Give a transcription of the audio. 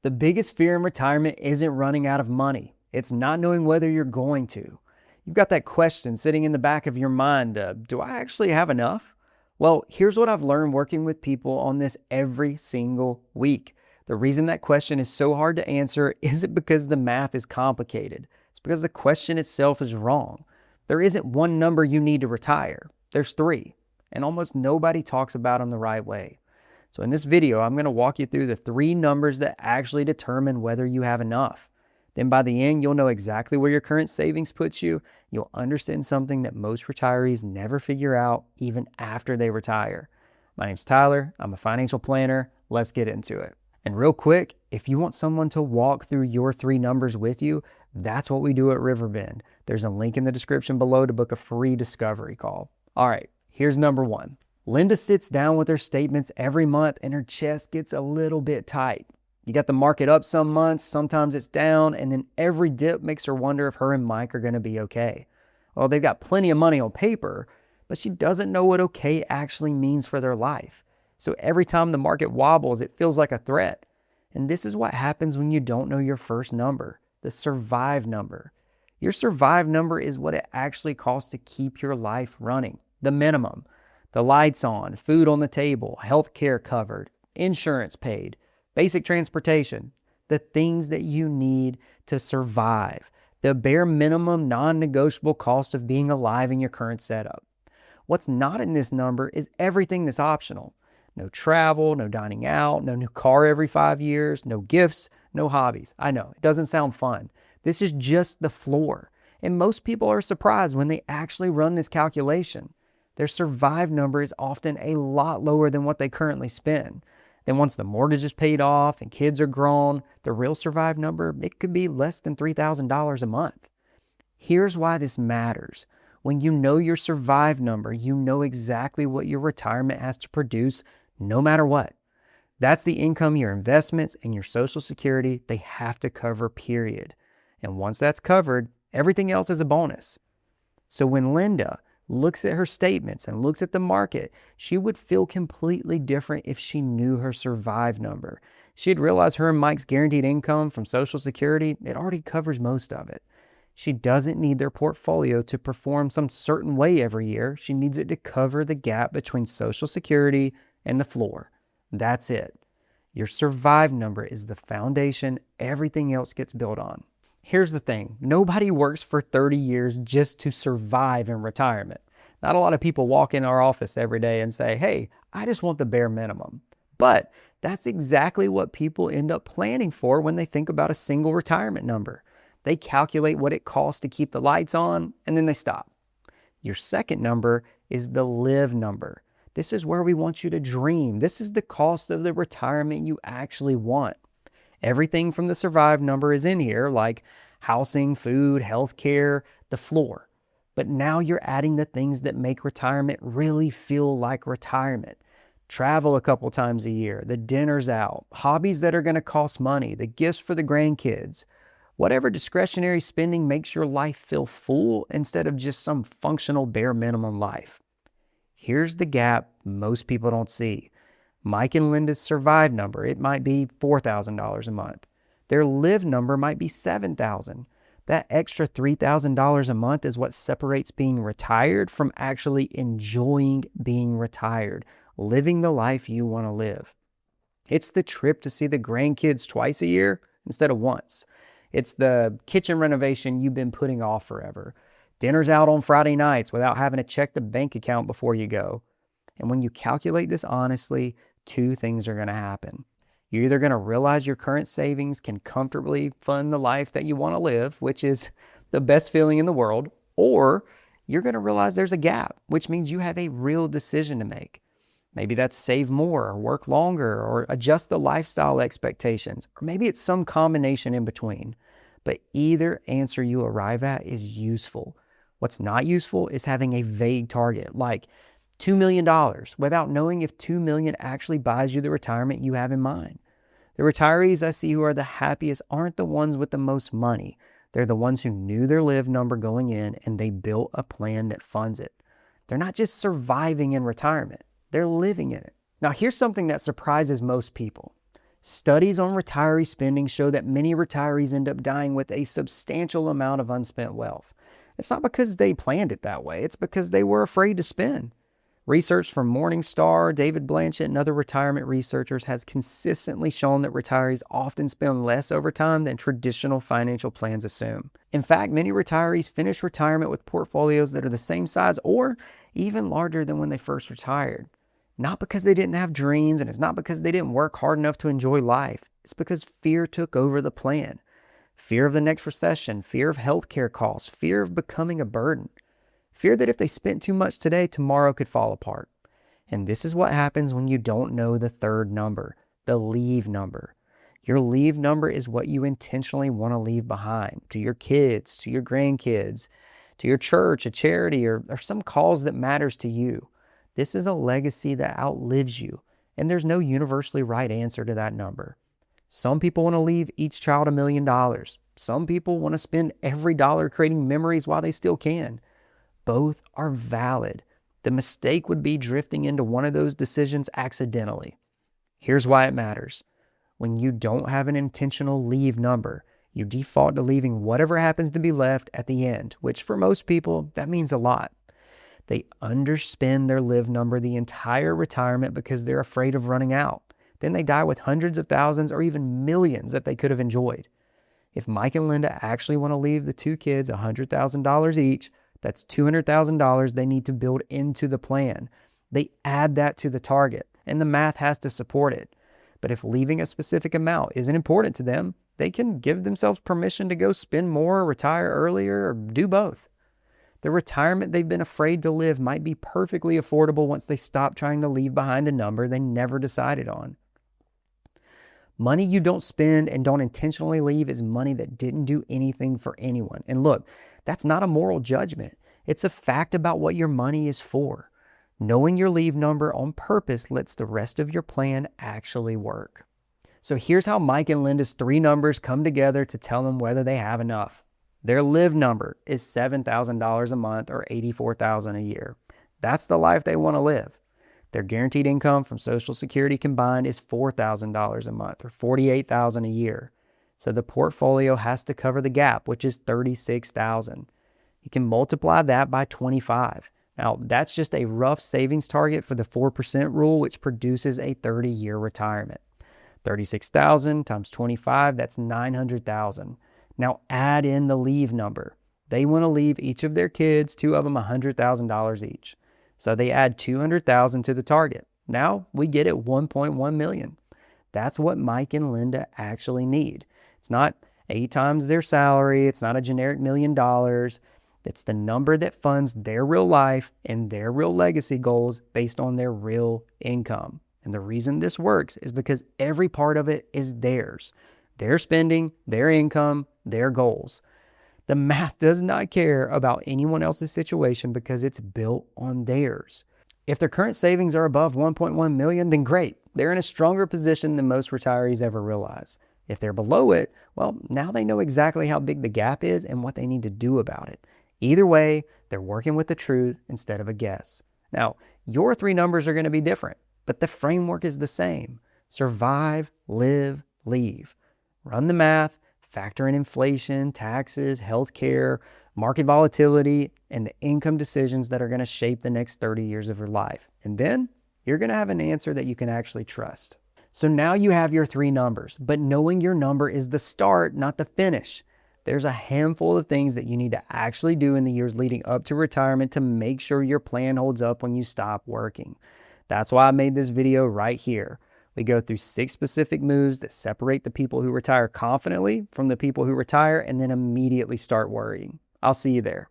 The biggest fear in retirement isn't running out of money. It's not knowing whether you're going to. You've got that question sitting in the back of your mind, do I actually have enough? Well, here's what I've learned working with people on this every single week. The reason that question is so hard to answer isn't because the math is complicated. It's because the question itself is wrong. There isn't one number you need to retire. There's three, and almost nobody talks about them the right way. So in this video, I'm going to walk you through the three numbers that actually determine whether you have enough. Then by the end, you'll know exactly where your current savings puts you. You'll understand something that most retirees never figure out even after they retire. My name's Tyler. I'm a financial planner. Let's get into it. And real quick, if you want someone to walk through your three numbers with you, that's what we do at Riverbend. There's a link in the description below to book a free discovery call. All right, here's number one. Linda sits down with her statements every month and her chest gets a little bit tight. You got the market up some months, sometimes it's down, and then every dip makes her wonder if her and Mike are going to be okay. Well, they've got plenty of money on paper, but she doesn't know what okay actually means for their life. So every time the market wobbles, it feels like a threat. And this is what happens when you don't know your first number, the survive number. Your survive number is what it actually costs to keep your life running, the minimum. The lights on, food on the table, health care covered, insurance paid, basic transportation, the things that you need to survive, the bare minimum non-negotiable cost of being alive in your current setup. What's not in this number is everything that's optional. No travel, no dining out, no new car every 5 years, no gifts, no hobbies. I know, it doesn't sound fun. This is just the floor. And most people are surprised when they actually run this calculation. Their survive number is often a lot lower than what they currently spend. Then once the mortgage is paid off and kids are grown, the real survive number, it could be less than $3,000 a month. Here's why this matters. When you know your survive number, you know exactly what your retirement has to produce no matter what. That's the income your investments and your Social Security, they have to cover, period. And once that's covered, everything else is a bonus. So when Linda looks at her statements and looks at the market, she would feel completely different if she knew her survive number. She'd realize her and Mike's guaranteed income from Social Security, it already covers most of it. She doesn't need their portfolio to perform some certain way every year. She needs it to cover the gap between Social Security and the floor. That's it. Your survive number is the foundation everything else gets built on. Here's the thing, nobody works for 30 years just to survive in retirement. Not a lot of people walk in our office every day and say, hey, I just want the bare minimum. But that's exactly what people end up planning for when they think about a single retirement number. They calculate what it costs to keep the lights on, and then they stop. Your second number is the live number. This is where we want you to dream. This is the cost of the retirement you actually want. Everything from the survive number is in here, like housing, food, healthcare, the floor. But now you're adding the things that make retirement really feel like retirement. Travel a couple times a year, the dinners out, hobbies that are going to cost money, the gifts for the grandkids. Whatever discretionary spending makes your life feel full instead of just some functional bare minimum life. Here's the gap most people don't see. Mike and Linda's survive number, it might be $4,000 a month. Their live number might be $7,000. That extra $3,000 a month is what separates being retired from actually enjoying being retired, living the life you want to live. It's the trip to see the grandkids twice a year instead of once. It's the kitchen renovation you've been putting off forever. Dinners out on Friday nights without having to check the bank account before you go. And when you calculate this honestly, two things are going to happen. You're either going to realize your current savings can comfortably fund the life that you want to live, which is the best feeling in the world, or you're going to realize there's a gap, which means you have a real decision to make. Maybe that's save more or work longer or adjust the lifestyle expectations, or maybe it's some combination in between. But either answer you arrive at is useful. What's not useful is having a vague target like $2 million without knowing if $2 million actually buys you the retirement you have in mind. The retirees I see who are the happiest aren't the ones with the most money. They're the ones who knew their live number going in and they built a plan that funds it. They're not just surviving in retirement. They're living in it. Now, here's something that surprises most people. Studies on retiree spending show that many retirees end up dying with a substantial amount of unspent wealth. It's not because they planned it that way, it's because they were afraid to spend. Research from Morningstar, David Blanchett, and other retirement researchers has consistently shown that retirees often spend less over time than traditional financial plans assume. In fact, many retirees finish retirement with portfolios that are the same size or even larger than when they first retired. Not because they didn't have dreams, and it's not because they didn't work hard enough to enjoy life. It's because fear took over the plan. Fear of the next recession, fear of healthcare costs, fear of becoming a burden. Fear that if they spent too much today, tomorrow could fall apart. And this is what happens when you don't know the third number, the leave number. Your leave number is what you intentionally want to leave behind to your kids, to your grandkids, to your church, a charity, or some cause that matters to you. This is a legacy that outlives you, and there's no universally right answer to that number. Some people want to leave each child $1 million. Some people want to spend every dollar creating memories while they still can. Both are valid. The mistake would be drifting into one of those decisions accidentally. Here's why it matters. When you don't have an intentional leave number, you default to leaving whatever happens to be left at the end, which for most people, that means a lot. They underspend their live number the entire retirement because they're afraid of running out. Then they die with hundreds of thousands or even millions that they could have enjoyed. If Mike and Linda actually want to leave the two kids $100,000 each, that's $200,000 they need to build into the plan. They add that to the target, and the math has to support it. But if leaving a specific amount isn't important to them, they can give themselves permission to go spend more, retire earlier, or do both. The retirement they've been afraid to live might be perfectly affordable once they stop trying to leave behind a number they never decided on. Money you don't spend and don't intentionally leave is money that didn't do anything for anyone. And look, that's not a moral judgment. It's a fact about what your money is for. Knowing your leave number on purpose lets the rest of your plan actually work. So here's how Mike and Linda's three numbers come together to tell them whether they have enough. Their live number is $7,000 a month or $84,000 a year. That's the life they want to live. Their guaranteed income from Social Security combined is $4,000 a month or $48,000 a year. So the portfolio has to cover the gap, which is $36,000. You can multiply that by 25. Now, that's just a rough savings target for the 4% rule, which produces a 30-year retirement. 36,000 times 25, that's 900,000. Now add in the leave number. They want to leave each of their kids, two of them, $100,000 each. So they add 200,000 to the target. Now we get it 1.1 million. That's what Mike and Linda actually need. It's not 8 times their salary. It's not a generic $1 million. It's the number that funds their real life and their real legacy goals based on their real income. And the reason this works is because every part of it is theirs. Their spending, their income, their goals. The math does not care about anyone else's situation because it's built on theirs. If their current savings are above 1.1 million, then great. They're in a stronger position than most retirees ever realize. If they're below it, well, now they know exactly how big the gap is and what they need to do about it. Either way, they're working with the truth instead of a guess. Now, your three numbers are going to be different, but the framework is the same. Survive, live, leave. Run the math, factor in inflation, taxes, healthcare, market volatility, and the income decisions that are going to shape the next 30 years of your life. And then you're going to have an answer that you can actually trust. So now you have your three numbers, but knowing your number is the start, not the finish. There's a handful of things that you need to actually do in the years leading up to retirement to make sure your plan holds up when you stop working. That's why I made this video right here. We go through 6 specific moves that separate the people who retire confidently from the people who retire and then immediately start worrying. I'll see you there.